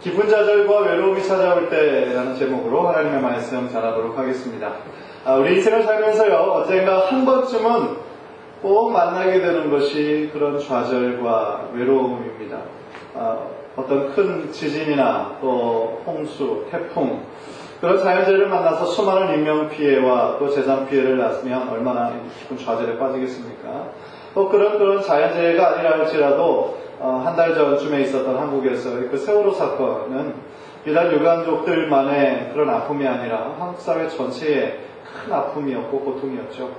깊은 좌절과 외로움이 찾아올 때라는 제목으로 하나님의 말씀 전하도록 하겠습니다. 우리 인생을 살면서요, 언젠가 한 번쯤은 꼭 만나게 되는 것이 그런 좌절과 외로움입니다. 어떤 큰 지진이나 또 홍수, 태풍, 그런 자연재해를 만나서 수많은 인명피해와 또 재산피해를 났으면 얼마나 깊은 좌절에 빠지겠습니까? 또 그런 자연재해가 아니라 할지라도 한 달 전쯤에 있었던 한국에서의 그 세월호 사건은 비단 유가족들만의 그런 아픔이 아니라 한국 사회 전체의 큰 아픔이었고 고통이었죠.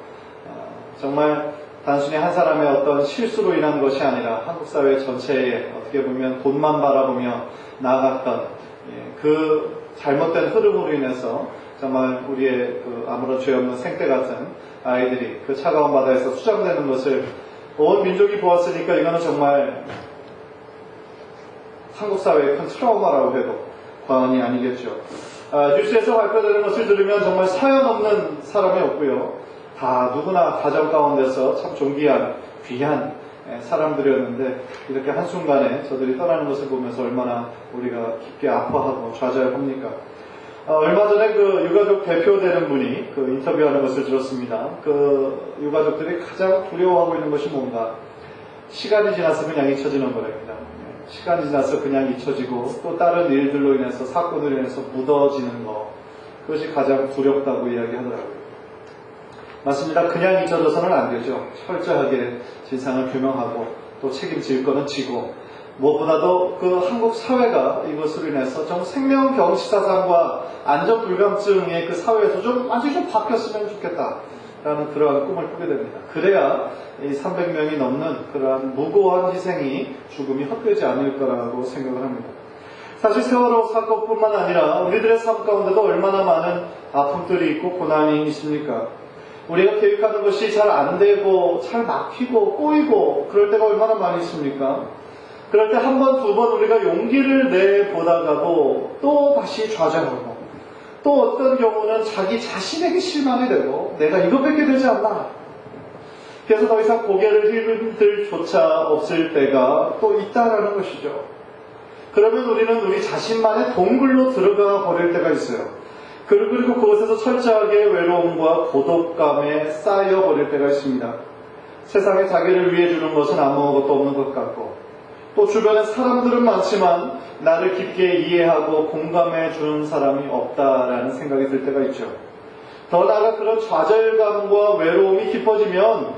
정말 단순히 한 사람의 어떤 실수로 인한 것이 아니라 한국 사회 전체에 어떻게 보면 돈만 바라보며 나아갔던 그 잘못된 흐름으로 인해서 정말 우리의 그 아무런 죄 없는 생떼 같은 아이들이 그 차가운 바다에서 수장되는 것을 온 민족이 보았으니까 이거는 정말 한국 사회의 큰 트라우마라고 해도 과언이 아니겠죠. 뉴스에서 발표되는 것을 들으면 정말 사연 없는 사람이 없고요. 다 누구나 가정 가운데서 참 존귀한 귀한 사람들이었는데 이렇게 한순간에 저들이 떠나는 것을 보면서 얼마나 우리가 깊게 아파하고 좌절합니까? 얼마 전에 그 유가족 대표되는 분이 그 인터뷰하는 것을 들었습니다. 그 유가족들이 가장 두려워하고 있는 것이 뭔가? 시간이 지나서 그냥 잊혀지는 거랍니다. 시간이 지나서 그냥 잊혀지고 또 다른 일들로 인해서 사건으로 인해서 묻어지는 것, 그것이 가장 두렵다고 이야기하더라고요. 맞습니다. 그냥 잊혀져서는 안 되죠. 철저하게 진상을 규명하고 또 책임질 거는 지고, 무엇보다도 그 한국 사회가 이것으로 인해서 좀 생명경시사상과 안전불감증의 그 사회에서 좀 아주 좀 바뀌었으면 좋겠다라는 그러한 꿈을 꾸게 됩니다. 그래야 이 300명이 넘는 그러한 무고한 희생이, 죽음이 헛되지 않을 거라고 생각을 합니다. 사실 세월호 사건뿐만 아니라 우리들의 삶 가운데도 얼마나 많은 아픔들이 있고 고난이 있습니까? 우리가 계획하는 것이 잘 안 되고 잘 막히고 꼬이고 그럴 때가 얼마나 많이 있습니까? 그럴 때 한 번, 두 번 우리가 용기를 내보다가도 또 다시 좌절하고, 또 어떤 경우는 자기 자신에게 실망이 되고 내가 이것밖에 되지 않나, 그래서 더 이상 고개를 휘는 들조차 없을 때가 또 있다라는 것이죠. 그러면 우리는 우리 자신만의 동굴로 들어가 버릴 때가 있어요. 그리고 그곳에서 철저하게 외로움과 고독감에 쌓여버릴 때가 있습니다. 세상에 자기를 위해 주는 것은 아무것도 없는 것 같고, 또 주변에 사람들은 많지만 나를 깊게 이해하고 공감해 주는 사람이 없다라는 생각이 들 때가 있죠. 더 나아가 그런 좌절감과 외로움이 깊어지면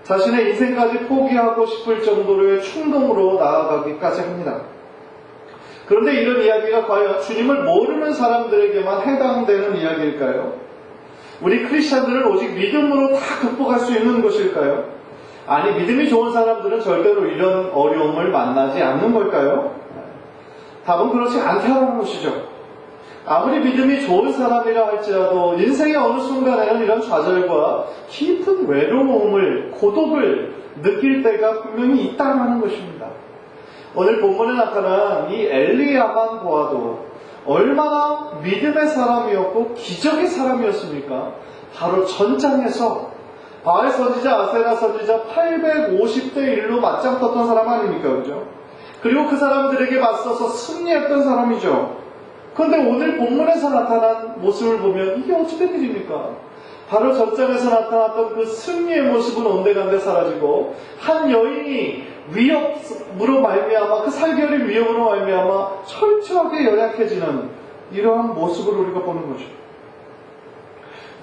자신의 인생까지 포기하고 싶을 정도로의 충동으로 나아가기까지 합니다. 그런데 이런 이야기가 과연 주님을 모르는 사람들에게만 해당되는 이야기일까요? 우리 크리스찬들은 오직 믿음으로 다 극복할 수 있는 것일까요? 아니, 믿음이 좋은 사람들은 절대로 이런 어려움을 만나지 않는 걸까요? 답은 그렇지 않다는 것이죠. 아무리 믿음이 좋은 사람이라 할지라도 인생의 어느 순간에는 이런 좌절과 깊은 외로움을, 고독을 느낄 때가 분명히 있다는 것입니다. 오늘 본문에 나타난 이 엘리야만 보아도 얼마나 믿음의 사람이었고 기적의 사람이었습니까? 바로 전장에서 바알 선지자, 아세라 선지자 850대 1로 맞짱 떴던 사람 아닙니까? 그죠? 그리고 그 사람들에게 맞서서 승리했던 사람이죠. 그런데 오늘 본문에서 나타난 모습을 보면 이게 어찌된 일입니까? 바로 전장에서 나타났던 그 승리의 모습은 온데간데 사라지고, 한 여인이 위협으로 말미암아, 그 살결의 위협으로 말미암아 철저하게 연약해지는 이러한 모습을 우리가 보는 거죠.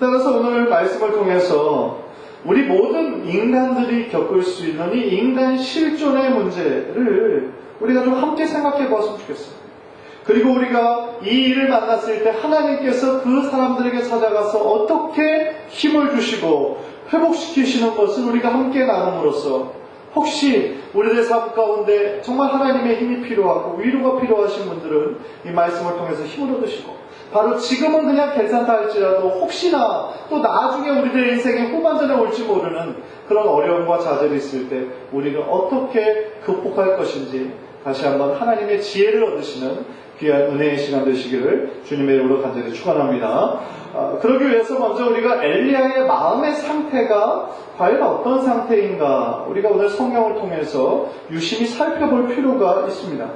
따라서 오늘 말씀을 통해서 우리 모든 인간들이 겪을 수 있는 이 인간 실존의 문제를 우리가 좀 함께 생각해 보았으면 좋겠어요. 그리고 우리가 이 일을 만났을 때 하나님께서 그 사람들에게 찾아가서 어떻게 힘을 주시고 회복시키시는 것을 우리가 함께 나눔으로써 혹시 우리들의 삶 가운데 정말 하나님의 힘이 필요하고 위로가 필요하신 분들은 이 말씀을 통해서 힘을 얻으시고, 바로 지금은 그냥 괜찮다 할지라도 혹시나 또 나중에 우리들의 인생의 후반전에 올지 모르는 그런 어려움과 좌절이 있을 때 우리가 어떻게 극복할 것인지 다시 한번 하나님의 지혜를 얻으시는 귀한 은혜의 시간 되시기를 주님의 이름으로 간절히 축원합니다. 그러기 위해서 먼저 우리가 엘리야의 마음의 상태가 과연 어떤 상태인가 우리가 오늘 성경을 통해서 유심히 살펴볼 필요가 있습니다.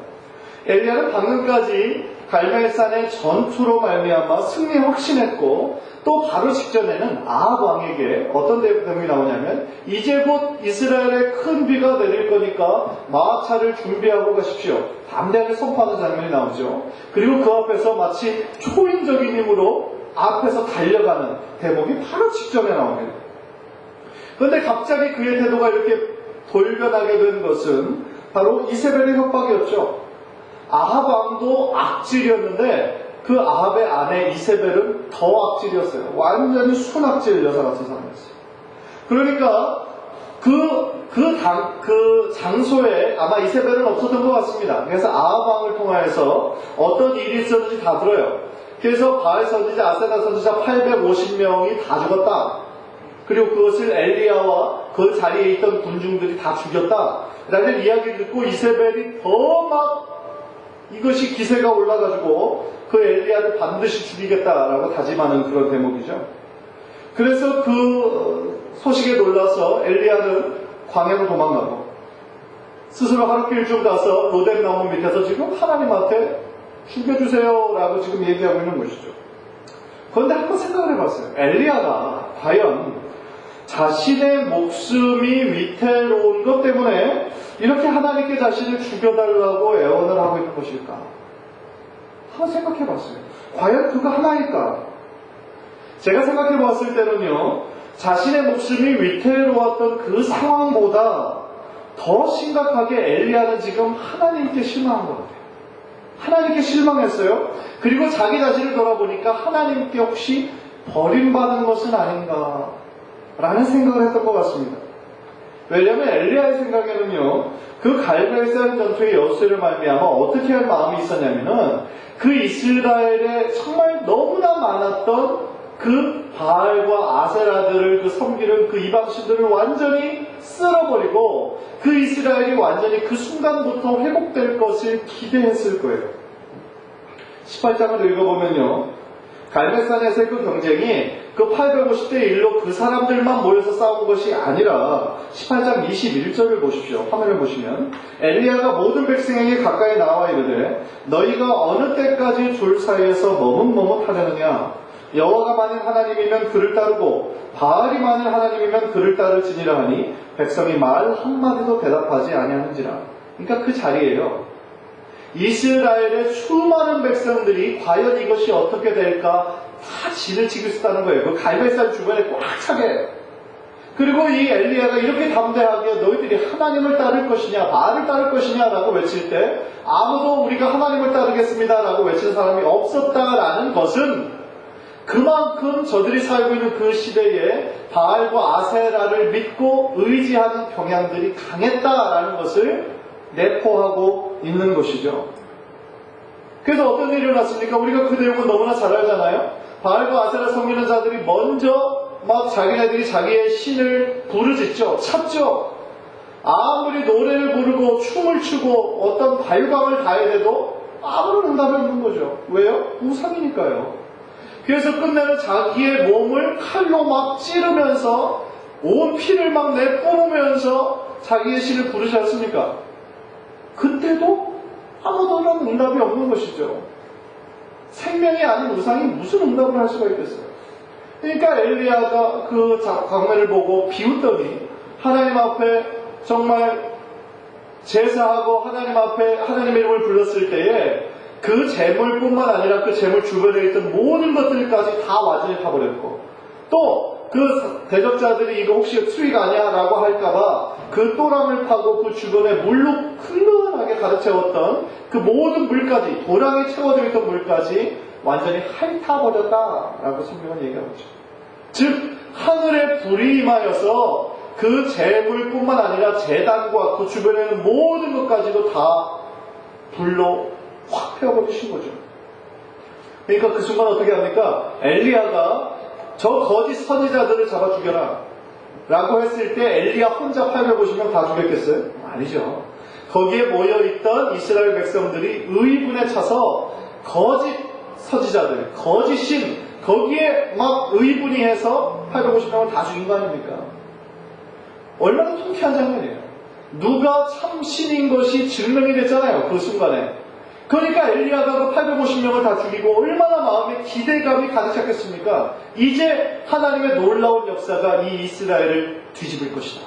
엘리야는 방금까지 갈멜산의 전투로 말미암아 승리 확신했고 또 바로 직전에는 아합 왕에게 어떤 내용이 나오냐면 이제 곧 이스라엘에 큰 비가 내릴 거니까 마차를 준비하고 가십시오. 담대하게 선포하는 장면이 나오죠. 그리고 그 앞에서 마치 초인적인 힘으로 앞에서 달려가는 대목이 바로 직전에 나옵니다. 그런데 갑자기 그의 태도가 이렇게 돌변하게 된 것은 바로 이세벨의 협박이었죠. 아합 왕도 악질이었는데 그 아합의 아내 이세벨은 더 악질이었어요. 완전히 순악질 여사 같은 사람이었어요. 그러니까 그 장소에 아마 이세벨은 없었던 것 같습니다. 그래서 아합 왕을 통하여서 어떤 일이 있었는지 다 들어요. 그래서 바알 선지자, 아세나 선지자 850명이 다 죽었다. 그리고 그것을 엘리야와 그 자리에 있던 군중들이 다 죽였다. 라는 이야기를 듣고 이세벨이 더 막 이것이 기세가 올라가지고 그 엘리야를 반드시 죽이겠다라고 다짐하는 그런 대목이죠. 그래서 그 소식에 놀라서 엘리야는 광야로 도망가고 스스로 하룻길 좀 가서 로뎀 나무 밑에서 지금 하나님한테 죽여주세요라고 지금 얘기하고 있는 것이죠. 그런데 한번 생각을 해봤어요. 엘리야가 과연 자신의 목숨이 위태로운 것 때문에 이렇게 하나님께 자신을 죽여달라고 애원을 하고 있는 것일까? 한번 생각해봤어요. 과연 그가 하나일까? 제가 생각해봤을 때는요, 자신의 목숨이 위태로웠던 그 상황보다 더 심각하게 엘리야는 지금 하나님께 실망한 것 같아요. 하나님께 실망했어요. 그리고 자기 자신을 돌아보니까 하나님께 혹시 버림받은 것은 아닌가 라는 생각을 했던 것 같습니다. 왜냐하면 엘리야의 생각에는요, 그 갈멜산 전투의 여수를 말미암아 어떻게 할 마음이 있었냐면은 그 이스라엘에 정말 너무나 많았던 그 바알과 아세라들을 그 섬기는 그 이방신들을 완전히 쓸어버리고 그 이스라엘이 완전히 그 순간부터 회복될 것을 기대했을 거예요. 18장을 읽어보면요, 갈멜산에서의 그 경쟁이 그 850대 1로 그 사람들만 모여서 싸운 것이 아니라 18장 21절을 보십시오. 화면을 보시면 엘리야가 모든 백성에게 가까이 나와 이르되 너희가 어느 때까지 줄 사이에서 머뭇머뭇하려느냐. 여호와가 만일 하나님이면 그를 따르고 바알이 만일 하나님이면 그를 따를지니라 하니 백성이 말 한마디도 대답하지 아니하는지라. 그러니까 그 자리에요, 이스라엘의 수많은 백성들이 과연 이것이 어떻게 될까 다 진을 치고 있었다는 거예요. 그 갈멜산 주변에 꽉 차게. 그리고 이 엘리야가 이렇게 담대하게 너희들이 하나님을 따를 것이냐 바알을 따를 것이냐라고 외칠 때 아무도 우리가 하나님을 따르겠습니다라고 외치는 사람이 없었다라는 것은 그만큼 저들이 살고 있는 그 시대에 바알과 아세라를 믿고 의지하는 경향들이 강했다라는 것을 내포하고 있는 것이죠. 그래서 어떤 일이 일어났습니까? 우리가 그 내용은 너무나 잘 알잖아요. 바알과 아세라 섬기는 자들이 먼저 막 자기네들이 자기의 신을 부르짖죠. 찾죠. 아무리 노래를 부르고 춤을 추고 어떤 발광을 가해대도 아무런 응답이 없는 거죠. 왜요? 우상이니까요. 그래서 끝내는 자기의 몸을 칼로 막 찌르면서 온 피를 막 내뿜으면서 자기의 신을 부르지 않습니까? 그때도 아무런 응답이 없는 것이죠. 생명이 아닌 우상이 무슨 응답을 할 수가 있겠어요? 그러니까 엘리야가 그 광면을 보고 비웃더니 하나님 앞에 정말 제사하고 하나님 앞에 하나님의 이름을 불렀을 때에 그 재물뿐만 아니라 그 재물 주변에 있던 모든 것들까지 다 완전히 타버렸고 또 그 대적자들이 이거 혹시 수익 아니야? 라고 할까봐 그 또랑을 파고 그 주변에 물로 흘러나게 가득 채웠던 그 모든 물까지, 도랑에 채워져 있던 물까지 완전히 핥아버렸다라고 성경은 얘기하고 있죠. 즉 하늘에 불이 임하여서 그 재물뿐만 아니라 제단과 그 주변에 있는 모든 것까지도 다 불로 확 태워버리신 거죠. 그러니까 그 순간 어떻게 합니까? 엘리야가 저 거짓 선지자들을 잡아 죽여라 라고 했을 때 엘리야 혼자 850명 다 죽였겠어요? 아니죠. 거기에 모여있던 이스라엘 백성들이 의분에 차서 거짓 선지자들, 거짓 신, 거기에 막 의분이 해서 850명을 다 죽인 거 아닙니까? 얼마나 통쾌한 장면이에요. 누가 참 신인 것이 증명이 됐잖아요. 그 순간에. 그러니까 엘리야가 그 850명을 다 죽이고 얼마나 마음에 기대감이 가득 찼겠습니까? 이제 하나님의 놀라운 역사가 이 이스라엘을 뒤집을 것이다.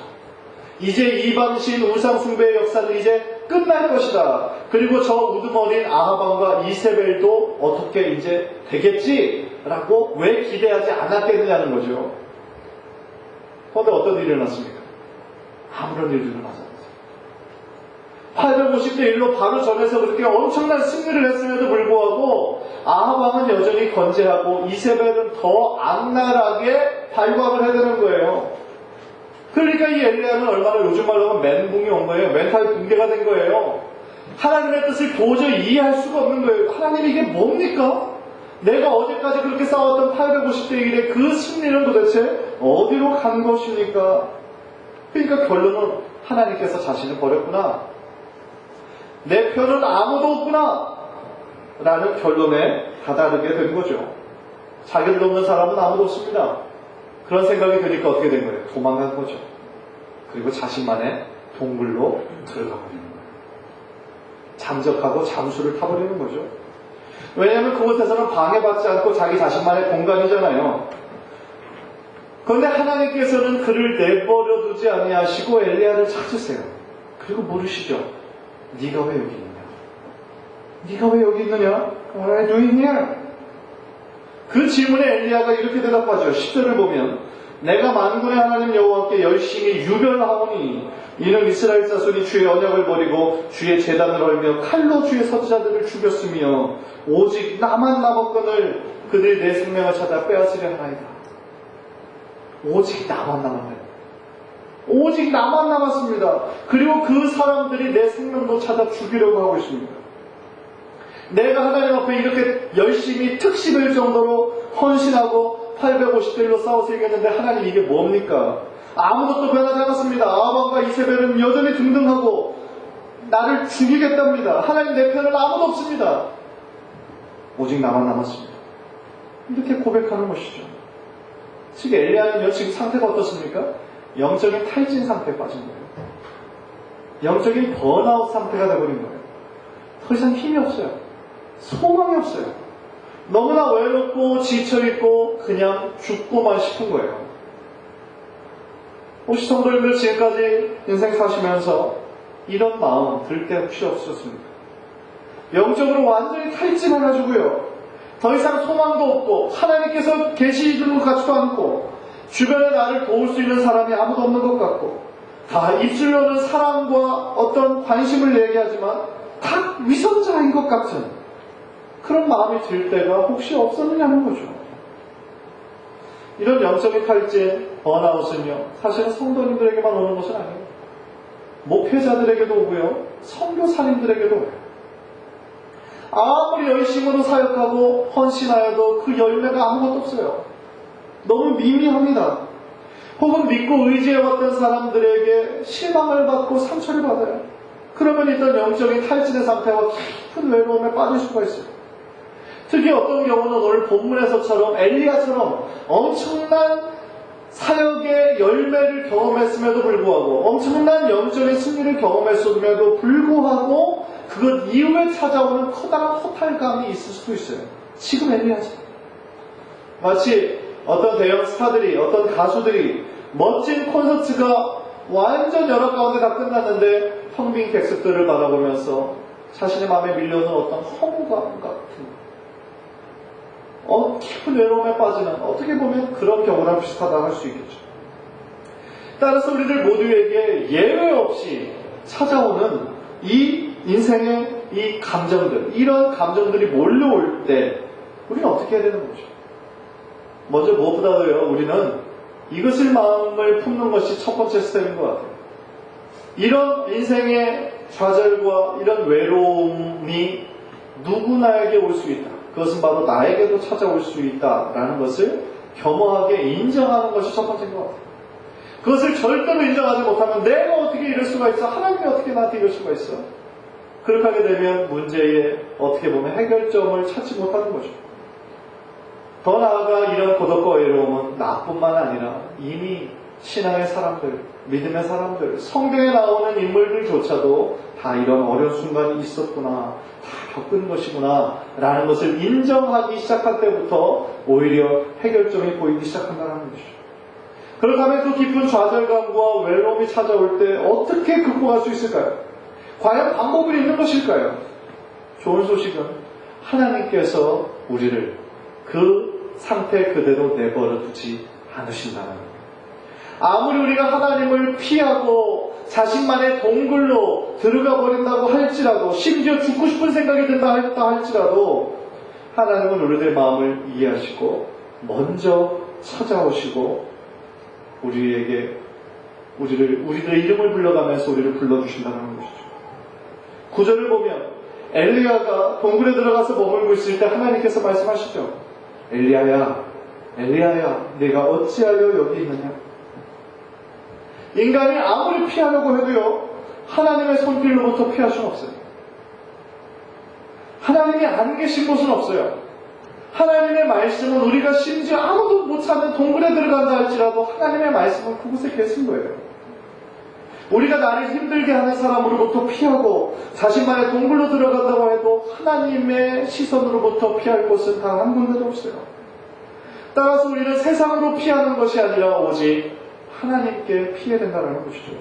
이제 이방신 우상숭배의 역사는 이제 끝날 것이다. 그리고 저 우두머리인 아하방과 이세벨도 어떻게 이제 되겠지라고 왜 기대하지 않았겠느냐는 거죠. 그런데 어떤 일이 일어났습니까? 아무런 일도 일어나지 않았어요. 850대 1로 바로 전에서 그렇게 엄청난 승리를 했음에도 불구하고 아하방은 여전히 건재하고 이세벨은 더 악랄하게 발광을 해야 되는 거예요. 그러니까 이 엘리야는 얼마나 요즘 말로 하면 멘붕이 온 거예요. 멘탈 붕괴가 된 거예요. 하나님의 뜻을 도저히 이해할 수가 없는 거예요. 하나님 이게 뭡니까? 내가 어제까지 그렇게 싸웠던 850대 1의 그 승리는 도대체 어디로 간 것입니까? 그러니까 결론은 하나님께서 자신을 버렸구나. 내 편은 아무도 없구나. 라는 결론에 다다르게 된 거죠. 자기를 돕는 사람은 아무도 없습니다. 그런 생각이 드니까 어떻게 된 거예요? 도망간 거죠. 그리고 자신만의 동굴로 들어가 버리는 거예요. 잠적하고 잠수를 타버리는 거죠. 왜냐하면 그곳에서는 방해받지 않고 자기 자신만의 공간이잖아요. 그런데 하나님께서는 그를 내버려 두지 아니하시고 엘리야를 찾으세요. 그리고 물으시죠. 네가 왜 여기 있느냐? 네가 왜 여기 있느냐? What are you doing here? 그 질문에 엘리야가 이렇게 대답하죠. 10절을 보면 내가 만군의 하나님 여호와께 열심히 유별하오니 이는 이스라엘 자손이 주의 언약을 버리고 주의 제단을 헐며 칼로 주의 선지자들을 죽였으며 오직 나만 남았거늘 그들이 내 생명을 찾아 빼앗으려 하나이다. 오직 나만 남았네. 오직 나만 남았습니다. 그리고 그 사람들이 내 생명도 찾아 죽이려고 하고 있습니다. 내가 하나님 앞에 이렇게 열심히 특식을 정도로 헌신하고 850대일로 싸워서 이겼는데 하나님 이게 뭡니까? 아무것도 변하지 않았습니다. 아합과 이세벨은 여전히 등등하고 나를 죽이겠답니다. 하나님 내 편은 아무도 없습니다. 오직 나만 남았습니다. 이렇게 고백하는 것이죠. 즉 엘리야는요 지금 상태가 어떻습니까? 영적인 탈진 상태에 빠진 거예요. 영적인 번아웃 상태가 되어버린 거예요. 더 이상 힘이 없어요. 소망이 없어요. 너무나 외롭고 지쳐있고 그냥 죽고만 싶은 거예요. 혹시 성도님들 지금까지 인생 사시면서 이런 마음 들 때 혹시 없으셨습니까? 영적으로 완전히 탈진해가지고요. 더 이상 소망도 없고 하나님께서 계시는 것 같지도 않고 주변에 나를 도울 수 있는 사람이 아무도 없는 것 같고 다 입술로는 사랑과 어떤 관심을 얘기하지만 다 위선자인 것 같은 그런 마음이 들 때가 혹시 없었느냐는 거죠. 이런 영적인 탈진, 번아웃은요 사실은 성도님들에게만 오는 것은 아니에요. 목회자들에게도 오고요 선교사님들에게도 오고요. 아무리 열심으로 사역하고 헌신하여도 그 열매가 아무것도 없어요. 너무 미미합니다. 혹은 믿고 의지해왔던 사람들에게 실망을 받고 상처를 받아요. 그러면 일단 영적인 탈진의 상태와 깊은 외로움에 빠질 수가 있어요. 특히 어떤 경우는 오늘 본문에서처럼 엘리야처럼 엄청난 사역의 열매를 경험했음에도 불구하고 엄청난 영적인 승리를 경험했음에도 불구하고 그것 이후에 찾아오는 커다란 허탈감이 있을 수도 있어요. 지금 엘리야처럼. 마치 어떤 대형 스타들이 어떤 가수들이 멋진 콘서트가 완전 열악 가운데 다 끝났는데 텅 빈 객석들을 바라보면서 자신의 마음에 밀려오는 어떤 허무감 같은 깊은 외로움에 빠지는 어떻게 보면 그런 경우랑 비슷하다고 할 수 있겠죠. 따라서 우리들 모두에게 예외 없이 찾아오는 이 인생의 이 감정들, 이런 감정들이 몰려올 때 우리는 어떻게 해야 되는 거죠? 먼저 무엇보다도요 우리는 이것을 마음을 품는 것이 첫 번째 스텝인 것 같아요. 이런 인생의 좌절과 이런 외로움이 누구나에게 올 수 있다. 그것은 바로 나에게도 찾아올 수 있다라는 것을 겸허하게 인정하는 것이 첫 번째인 것 같아요. 그것을 절대로 인정하지 못하면 내가 어떻게 이럴 수가 있어? 하나님이 어떻게 나한테 이럴 수가 있어? 그렇게 하게 되면 문제의 어떻게 보면 해결점을 찾지 못하는 거죠. 더 나아가 이런 고독과 외로움은 나뿐만 아니라 이미 신앙의 사람들, 믿음의 사람들, 성경에 나오는 인물들조차도 다 이런 어려운 순간이 있었구나, 다 겪은 것이구나 라는 것을 인정하기 시작할 때부터 오히려 해결점이 보이기 시작한다는 것이죠. 그렇다면 그 깊은 좌절감과 외로움이 찾아올 때 어떻게 극복할 수 있을까요? 과연 방법이 있는 것일까요? 좋은 소식은 하나님께서 우리를 그 상태 그대로 내버려 두지 않으신다는 것. 아무리 우리가 하나님을 피하고 자신만의 동굴로 들어가 버린다고 할지라도, 심지어 죽고 싶은 생각이 든다 할지라도 하나님은 우리들의 마음을 이해하시고 먼저 찾아오시고 우리들의 이름을 불러가면서 우리를 불러주신다는 것이죠. 구절을 보면 엘리야가 동굴에 들어가서 머물고 있을 때 하나님께서 말씀하시죠. 엘리야야, 엘리야야, 네가 어찌하여 여기 있느냐? 인간이 아무리 피하려고 해도요, 하나님의 손길로부터 피할 수는 없어요. 하나님이 안 계신 곳은 없어요. 하나님의 말씀은 우리가 심지어 아무도 못 찾는 동굴에 들어간다 할지라도 하나님의 말씀은 그곳에 계신 거예요. 우리가 나를 힘들게 하는 사람으로부터 피하고 자신만의 동굴로 들어간다고 해도 하나님의 시선으로부터 피할 곳은 단 한 군데도 없어요. 따라서 우리는 세상으로 피하는 것이 아니라 오직 하나님께 피해야 된다는 것이죠.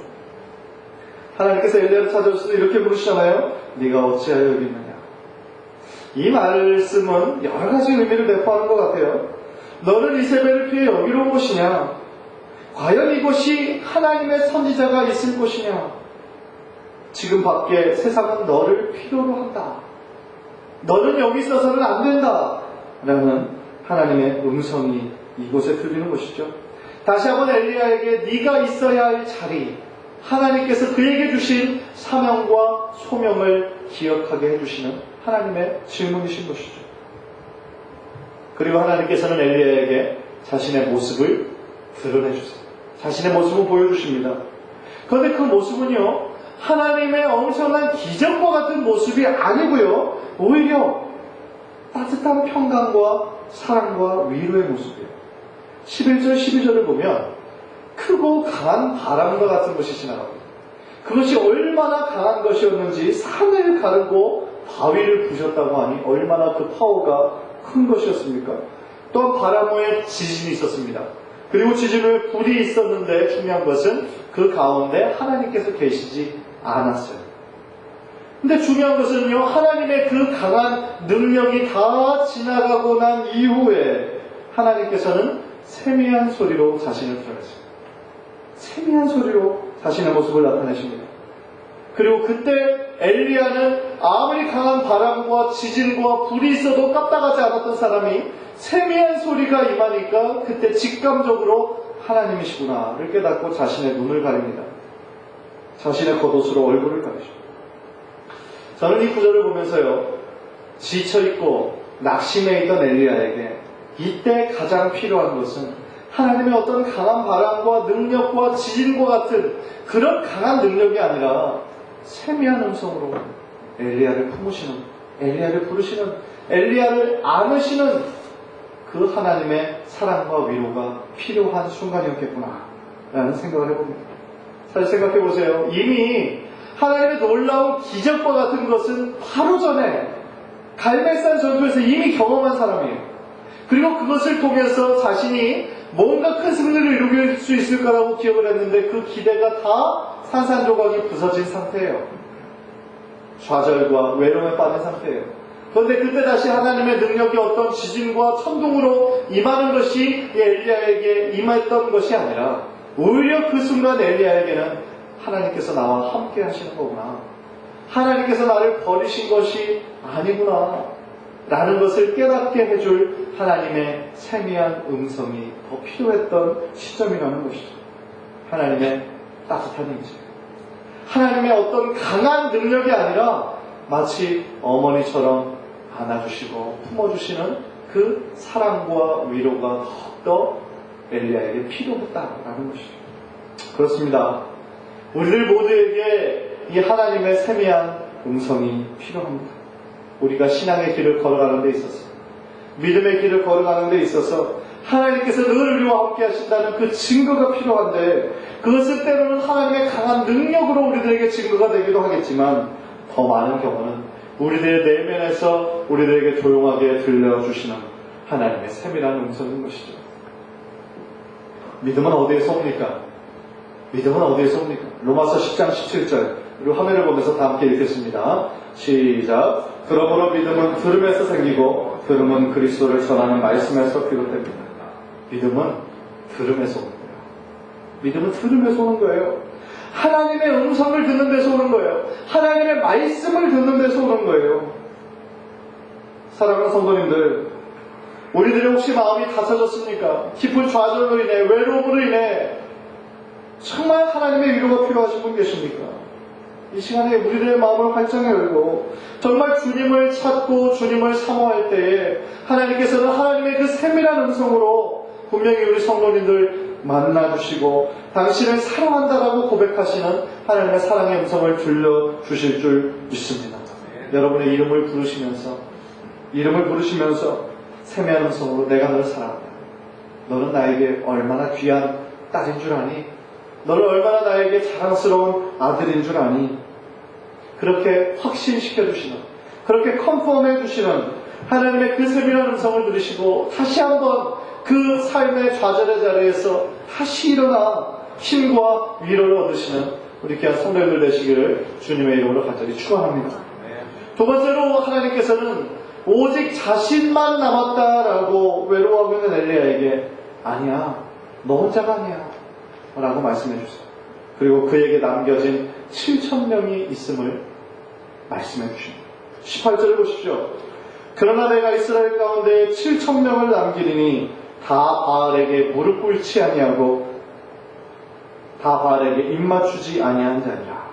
하나님께서 엘리야를 찾아오셔서 이렇게 부르시잖아요. 네가 어찌하여 여기 있느냐. 이 말씀은 여러 가지 의미를 내포하는 것 같아요. 너는 이세벨을 피해 여기로 온 것이냐? 과연 이곳이 하나님의 선지자가 있을 곳이냐? 지금 밖에 세상은 너를 필요로 한다. 너는 여기 있어서는 안 된다. 라는 하나님의 음성이 이곳에 들리는 것이죠. 다시 한번 엘리야에게 네가 있어야 할 자리, 하나님께서 그에게 주신 사명과 소명을 기억하게 해주시는 하나님의 질문이신 것이죠. 그리고 하나님께서는 엘리야에게 자신의 모습을 드러내주세요. 자신의 모습을 보여주십니다. 그런데 그 모습은요, 하나님의 엄청난 기적과 같은 모습이 아니고요, 오히려 따뜻한 평강과 사랑과 위로의 모습이에요. 11절, 12절을 보면 크고 강한 바람과 같은 것이 지나갑니다. 그것이 얼마나 강한 것이었는지 산을 가르고 바위를 부셨다고 하니 얼마나 그 파워가 큰 것이었습니까? 또한 바람 후에 지진이 있었습니다. 그리고 지진 후에 불이 있었는데 중요한 것은 그 가운데 하나님께서 계시지 않았어요. 근데 중요한 것은요, 하나님의 그 강한 능력이 다 지나가고 난 이후에 하나님께서는 세미한 소리로 자신을 드러내십니다. 세미한 소리로 자신의 모습을 나타내십니다. 그리고 그때 엘리야는 아무리 강한 바람과 지진과 불이 있어도 깜빡하지 않았던 사람이 세미한 소리가 임하니까 그때 직감적으로 하나님이시구나를 깨닫고 자신의 눈을 가립니다. 자신의 겉옷으로 얼굴을 가리십니다. 저는 이 구절을 보면서요, 지쳐있고 낙심해 있던 엘리야에게 이때 가장 필요한 것은 하나님의 어떤 강한 바람과 능력과 지진과 같은 그런 강한 능력이 아니라 세미한 음성으로 엘리야를 품으시는, 엘리야를 부르시는, 엘리야를 안으시는 그 하나님의 사랑과 위로가 필요한 순간이었겠구나 라는 생각을 해봅니다. 사실 생각해보세요. 이미 하나님의 놀라운 기적과 같은 것은 바로 전에 갈멜산 전투에서 이미 경험한 사람이에요. 그리고 그것을 통해서 자신이 뭔가 큰 승리를 이루길 수 있을까라고 기억을 했는데 그 기대가 다 산산조각이 부서진 상태예요. 좌절과 외로움에 빠진 상태예요. 그런데 그때 다시 하나님의 능력이 어떤 지진과 천둥으로 임하는 것이 엘리야에게 임했던 것이 아니라 오히려 그 순간 엘리야에게는 하나님께서 나와 함께 하시는 거구나, 하나님께서 나를 버리신 것이 아니구나 라는 것을 깨닫게 해줄 하나님의 세미한 음성이 더 필요했던 시점이라는 것이죠. 하나님의 따뜻한 임재, 하나님의 어떤 강한 능력이 아니라 마치 어머니처럼 안아주시고 품어주시는 그 사랑과 위로가 더욱더 엘리야에게 필요했다라는 것이죠. 그렇습니다. 우리들 모두에게 이 하나님의 세미한 음성이 필요합니다. 우리가 신앙의 길을 걸어가는 데 있어서, 믿음의 길을 걸어가는 데 있어서 하나님께서 늘 우리와 함께 하신다는 그 증거가 필요한데, 그것은 때로는 하나님의 강한 능력으로 우리들에게 증거가 되기도 하겠지만, 더 많은 경우는 우리들의 내면에서 우리들에게 조용하게 들려주시는 하나님의 세밀한 음성인 것이죠. 믿음은 어디에서 옵니까? 믿음은 어디에서 옵니까? 로마서 10장 17절, 우리 화면을 보면서 다 함께 읽겠습니다. 시작. 그러므로 믿음은 들음에서 생기고 들음은 그리스도를 전하는 말씀에서 비롯됩니다. 믿음은 들음에서 오는 거예요. 믿음은 들음에서 오는 거예요. 하나님의 음성을 듣는 데서 오는 거예요. 하나님의 말씀을 듣는 데서 오는 거예요. 사랑하는 성도님들, 우리들이 혹시 마음이 다쳐졌습니까? 깊은 좌절로 인해, 외로움으로 인해 정말 하나님의 위로가 필요하신 분 계십니까? 이 시간에 우리들의 마음을 활짝 열고 정말 주님을 찾고 주님을 사모할 때에 하나님께서는 하나님의 그 세밀한 음성으로 분명히 우리 성도님들 만나주시고 당신을 사랑한다라고 고백하시는 하나님의 사랑의 음성을 들려주실 줄 믿습니다. 여러분의 이름을 부르시면서 세미한 음성으로 내가 너를 사랑한다. 너는 나에게 얼마나 귀한 딸인 줄 아니? 너는 얼마나 나에게 자랑스러운 아들인 줄 아니? 그렇게 확신시켜주시는, 그렇게 컨펌해 주시는 하나님의 그 세밀한 음성을 들으시고 다시 한번 그 삶의 좌절의 자리에서 다시 일어나 힘과 위로를 얻으시는 우리 귀한 성도님들 되시기를 주님의 이름으로 간절히 축원합니다. 두 번째로 하나님께서는 오직 자신만 남았다라고 외로워하고 있는 엘리야에게 아니야, 너 혼자가 아니야 라고 말씀해 주세요. 그리고 그에게 남겨진 7,000명이 있음을 말씀해 주십니다. 18절을 보십시오. 그러나 내가 이스라엘 가운데 7,000명을 남기리니 다 바알에게 무릎 꿇지 아니하고 다 바알에게 입맞추지 아니한 자니라.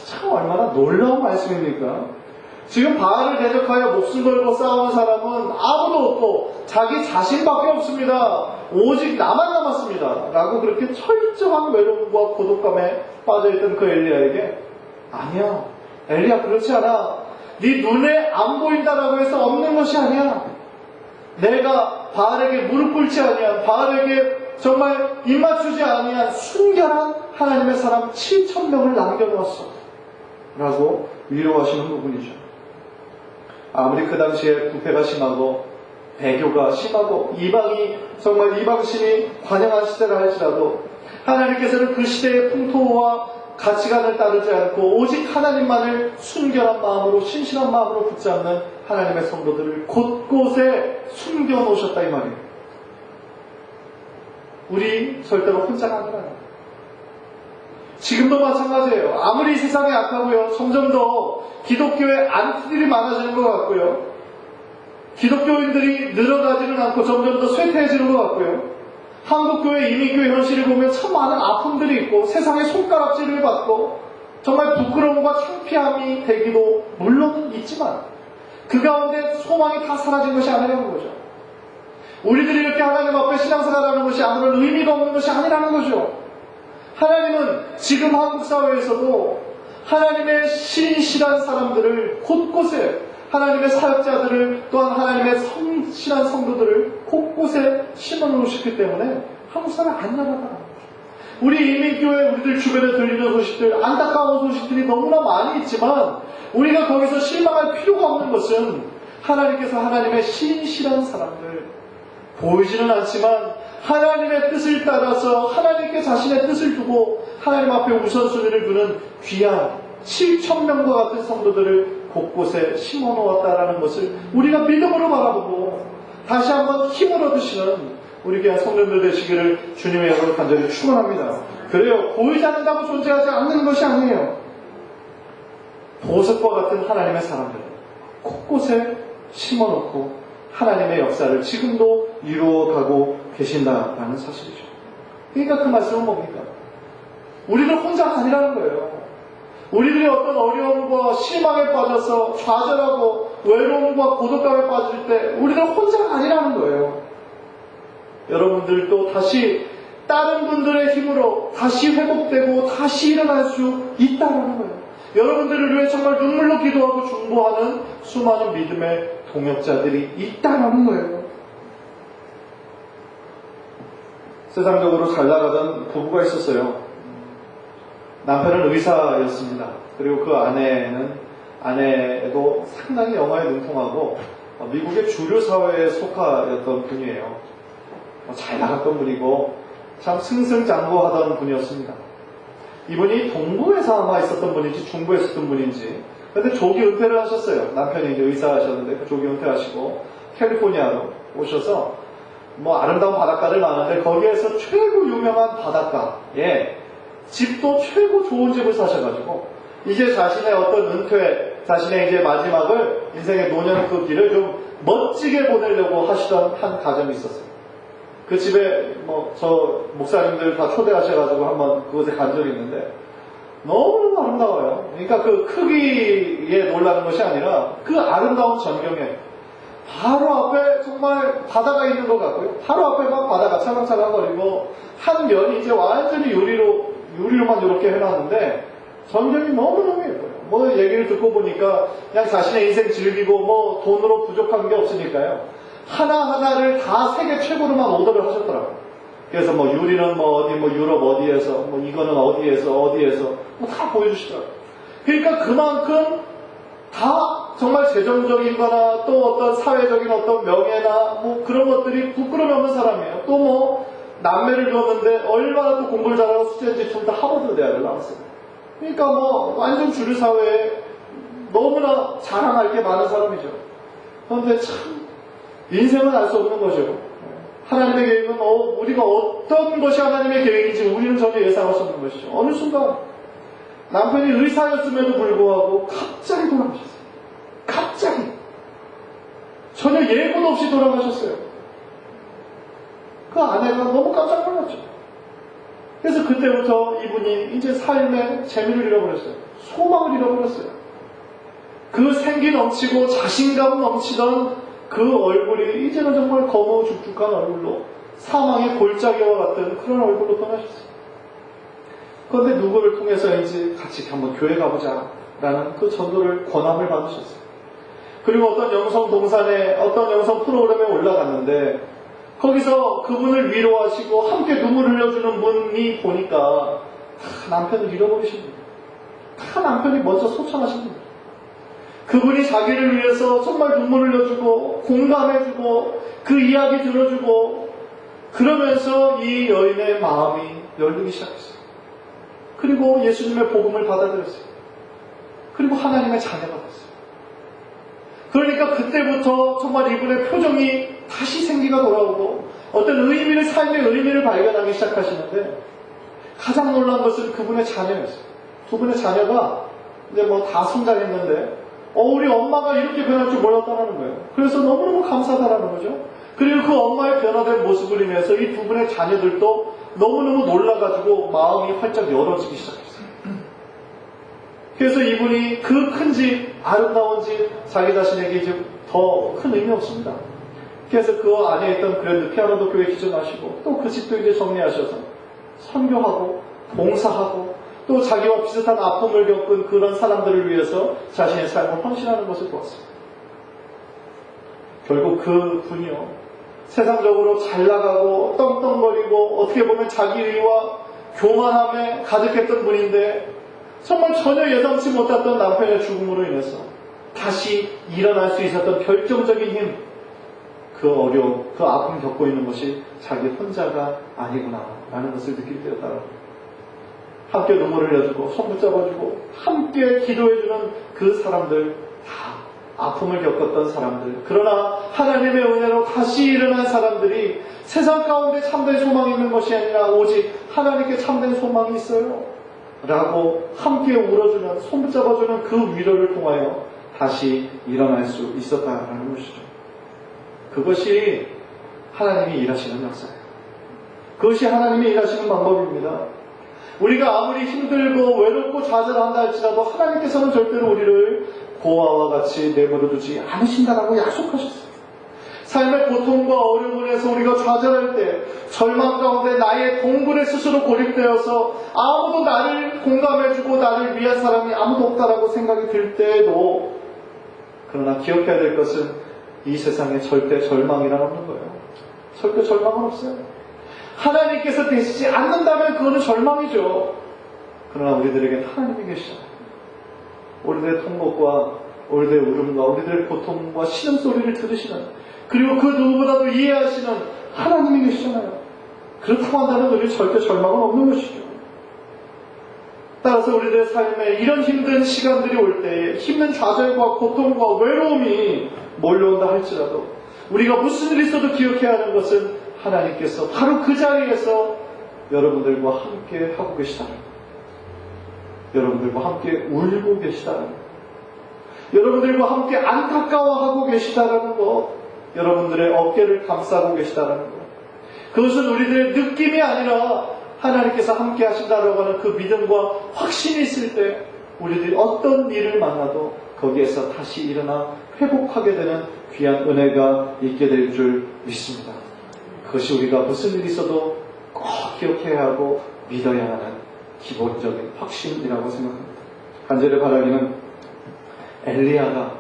참 얼마나 놀라운 말씀입니까? 지금 바알을 대적하여 목숨 걸고 싸우는 사람은 아무도 없고 자기 자신밖에 없습니다. 오직 나만 남았습니다. 라고 그렇게 철저한 외로움과 고독감에 빠져있던 그 엘리야에게 아니야, 엘리야 그렇지 않아. 네 눈에 안 보인다라고 해서 없는 것이 아니야. 내가 바알에게 무릎 꿇지 아니한, 바알에게 정말 입맞추지 아니한 순결한 하나님의 사람 7,000명을 남겨놓았어 라고 위로하시는 부분이죠. 아무리 그 당시에 부패가 심하고 배교가 심하고 이방이 정말 이방신이 관영한 시대라 할지라도 하나님께서는 그 시대의 풍토와 가치관을 따르지 않고 오직 하나님만을 순결한 마음으로 신실한 마음으로 붙잡는 하나님의 성도들을 곳곳에 숨겨놓으셨다 이 말이에요. 우리 절대로 혼자가 아니라요. 지금도 마찬가지예요. 아무리 세상이 악하고요, 점점 더 기독교의 안티들이 많아지는 것 같고요, 기독교인들이 늘어나지는 않고 점점 더 쇠퇴해지는 것 같고요, 한국교회, 이민교회 현실을 보면 참 많은 아픔들이 있고 세상의 손가락질을 받고 정말 부끄러움과 창피함이 되기도 물론 있지만 그 가운데 소망이 다 사라진 것이 아니라는 거죠. 우리들이 이렇게 하나님 앞에 신앙생활하는 것이 아무런 의미가 없는 것이 아니라는 거죠. 하나님은 지금 한국 사회에서도 하나님의 신실한 사람들을 곳곳에, 하나님의 사역자들을, 또한 하나님의 성실한 성도들을 곳곳에 심어놓으셨기 때문에 한국 사회가 안 나간다는 거죠. 우리 이민교회, 우리들 주변에 들리는 소식들, 안타까운 소식들이 너무나 많이 있지만 우리가 거기서 실망할 필요가 없는 것은 하나님께서 하나님의 신실한 사람들, 보이지는 않지만 하나님의 뜻을 따라서 하나님께 자신의 뜻을 두고 하나님 앞에 우선순위를 두는 귀한 7,000명과 같은 성도들을 곳곳에 심어놓았다라는 것을 우리가 믿음으로 바라보고 다시 한번 힘을 얻으시는 우리 귀한 성도들 되시기를 주님의 이름으로 간절히 축원합니다. 그래요, 보이지 않는다고 존재하지 않는 것이 아니에요. 보석과 같은 하나님의 사람들 곳곳에 심어놓고 하나님의 역사를 지금도 이루어가고 계신다라는 사실이죠. 그러니까 그 말씀은 뭡니까? 우리는 혼자가 아니라는 거예요. 우리들이 어떤 어려움과 실망에 빠져서 좌절하고 외로움과 고독감에 빠질 때 우리는 혼자가 아니라는 거예요. 여러분들도 다시 다른 분들의 힘으로 다시 회복되고 다시 일어날 수 있다는 거예요. 여러분들을 위해 정말 눈물로 기도하고 중보하는 수많은 믿음의 동역자들이 있다는 거예요. 세상적으로 잘 나가던 부부가 있었어요. 남편은 의사였습니다. 그리고 그 아내도 상당히 영화에 능통하고 미국의 주류 사회에 속하였던 분이에요. 잘 나갔던 분이고 참 승승장구하던 분이었습니다. 이분이 동부에서 아마 있었던 분인지 중부에 있었던 분인지, 근데 조기 은퇴를 하셨어요. 남편이 이제 의사하셨는데 조기 은퇴하시고 캘리포니아로 오셔서 아름다운 바닷가를 많은데 거기에서 최고 유명한 바닷가에 집도 최고 좋은 집을 사셔가지고 이제 자신의 어떤 은퇴, 자신의 이제 마지막을, 인생의 노년 그 길을 좀 멋지게 보내려고 하시던 한 가정이 있었어요. 그 집에 저 목사님들 다 초대하셔가지고 한번 그곳에 간 적이 있는데 너무너무 아름다워요. 그러니까 그 크기에 놀라는 것이 아니라 그 아름다운 전경에 바로 앞에 정말 바다가 있는 것 같고요. 바로 앞에 막 바다가 차강차강거리고 한 면이 이제 완전히 유리로만 이렇게 해놨는데 전경이 너무너무 예뻐요. 얘기를 듣고 보니까 그냥 자신의 인생 즐기고 돈으로 부족한 게 없으니까요. 하나하나를 다 세계 최고로만 오더를 하셨더라고요. 그래서 유리는 어디 유럽 어디에서 이거는 어디에서 다 보여주시더라고요. 그러니까 그만큼 다 정말 재정적인 거나 또 어떤 사회적인 어떤 명예나 그런 것들이 부끄러움이 없는 사람이에요. 또 남매를 두었는데 얼마나 또 공부를 잘하고 수제인지 좀 다 하버드 대학을 나왔어요. 그러니까 완전 주류 사회에 너무나 자랑할 게 많은 사람이죠. 그런데 참 인생은 알 수 없는 거죠. 하나님의 계획은 우리가 어떤 것이 하나님의 계획인지 우리는 전혀 예상할 수 없는 것이죠. 어느 순간 남편이 의사였음에도 불구하고 갑자기 돌아가셨어요. 갑자기. 전혀 예고도 없이 돌아가셨어요. 그 아내가 너무 깜짝 놀랐죠. 그래서 그때부터 이분이 이제 삶의 재미를 잃어버렸어요. 소망을 잃어버렸어요. 그 생기 넘치고 자신감 넘치던 그 얼굴이 이제는 정말 검고 죽죽한 얼굴로 사망의 골짜기와 같은 그런 얼굴로 떠나셨어요. 그런데 누구를 통해서인지 같이 한번 교회 가보자 라는 그 전도를 권함을 받으셨어요. 그리고 어떤 영성 동산에 어떤 영성 프로그램에 올라갔는데 거기서 그분을 위로하시고 함께 눈물을 흘려주는 분이 보니까 다 남편을 잃어버리신 분이에요. 다 남편이 먼저 소천하신 분이에요. 그분이 자기를 위해서 정말 눈물을 흘려주고 공감해주고 그 이야기 들어주고 그러면서 이 여인의 마음이 열리기 시작했어요. 그리고 예수님의 복음을 받아들였어요. 그리고 하나님의 자녀가 됐어요. 그러니까 그때부터 정말 이분의 표정이 다시 생기가 돌아오고 어떤 삶의 의미를 발견하기 시작하시는데 가장 놀란 것은 그분의 자녀였어요. 두 분의 자녀가 이제 다 성장했는데 우리 엄마가 이렇게 변할 줄 몰랐다는 거예요. 그래서 너무너무 감사하다는 거죠. 그리고 그 엄마의 변화된 모습을 인해서 이 두 분의 자녀들도 너무너무 놀라가지고 마음이 활짝 열어지기 시작했어요. 그래서 이분이 그 큰 집, 아름다운 집, 자기 자신에게 이제 더 큰 의미 없습니다. 그래서 그 안에 있던 그랜드 피아노도 교회 기증하시고 또 그 집도 이제 정리하셔서 선교하고 봉사하고 또 자기와 비슷한 아픔을 겪은 그런 사람들을 위해서 자신의 삶을 헌신하는 것을 보았습니다. 결국 그 분이요, 세상적으로 잘 나가고 떵떵거리고 어떻게 보면 자기의와 교만함에 가득했던 분인데 정말 전혀 예상치 못했던 남편의 죽음으로 인해서 다시 일어날 수 있었던 결정적인 힘, 그 어려움, 그 아픔 겪고 있는 것이 자기 혼자가 아니구나 라는 것을 느끼게 되었다는, 함께 눈물을 흘려주고 손 붙잡아주고 함께 기도해주는 그 사람들, 다 아픔을 겪었던 사람들, 그러나 하나님의 은혜로 다시 일어난 사람들이 세상 가운데 참된 소망이 있는 것이 아니라 오직 하나님께 참된 소망이 있어요 라고 함께 울어주는, 손 붙잡아주는 그 위로를 통하여 다시 일어날 수 있었다라는 것이죠. 그것이 하나님이 일하시는 역사예요. 그것이 하나님이 일하시는 방법입니다. 우리가 아무리 힘들고 외롭고 좌절한다 할지라도 하나님께서는 절대로 우리를 고아와 같이 내버려두지 않으신다라고 약속하셨어요. 삶의 고통과 어려움에서 우리가 좌절할 때, 절망 가운데 나의 동굴에 스스로 고립되어서 아무도 나를 공감해주고 나를 위한 사람이 아무도 없다라고 생각이 들 때에도, 그러나 기억해야 될 것은 이 세상에 절대 절망이란 없는 거예요. 절대 절망은 없어요. 하나님께서 되시지 않는다면 그거는 절망이죠. 그러나 우리들에게는 하나님이 계시잖아요. 우리들의 통곡과 우리들의 울음과 우리들의 고통과 신음소리를 들으시는, 그리고 그 누구보다도 이해하시는 하나님이 계시잖아요. 그렇다고 한다면 우리 절대 절망은 없는 것이죠. 따라서 우리들의 삶에 이런 힘든 시간들이 올 때에 힘든 좌절과 고통과 외로움이 몰려온다 할지라도 우리가 무슨 일이 있어도 기억해야 하는 것은 하나님께서 바로 그 자리에서 여러분들과 함께 하고 계시다는 것, 여러분들과 함께 울고 계시다는 것, 여러분들과 함께 안타까워하고 계시다는 것, 여러분들의 어깨를 감싸고 계시다는 것, 그것은 우리들의 느낌이 아니라 하나님께서 함께 하신다라고 하는 그 믿음과 확신이 있을 때 우리들이 어떤 일을 만나도 거기에서 다시 일어나 회복하게 되는 귀한 은혜가 있게 될 줄 믿습니다. 그것이 우리가 무슨 일이 있어도 꼭 기억해야 하고 믿어야 하는 기본적인 확신이라고 생각합니다. 간절히 바라기는 엘리야가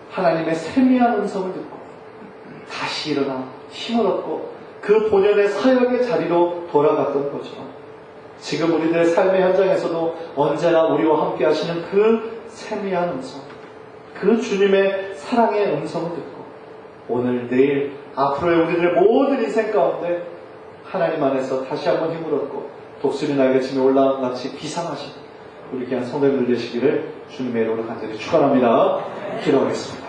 하나님의 세미한 음성을 듣고 다시 일어나 힘을 얻고 그 본연의 사역의 자리로 돌아갔던 거죠. 지금 우리들의 삶의 현장에서도 언제나 우리와 함께 하시는 그 세미한 음성, 그 주님의 사랑의 음성을 듣고 오늘, 내일, 앞으로의 우리들의 모든 인생 가운데 하나님 안에서 다시 한번 힘을 얻고 독수리 날개침에 올라같이 비상하신 우리 귀한 성도님들 되시기를 주님의 이름으로 간절히 축원합니다. 기도하겠습니다.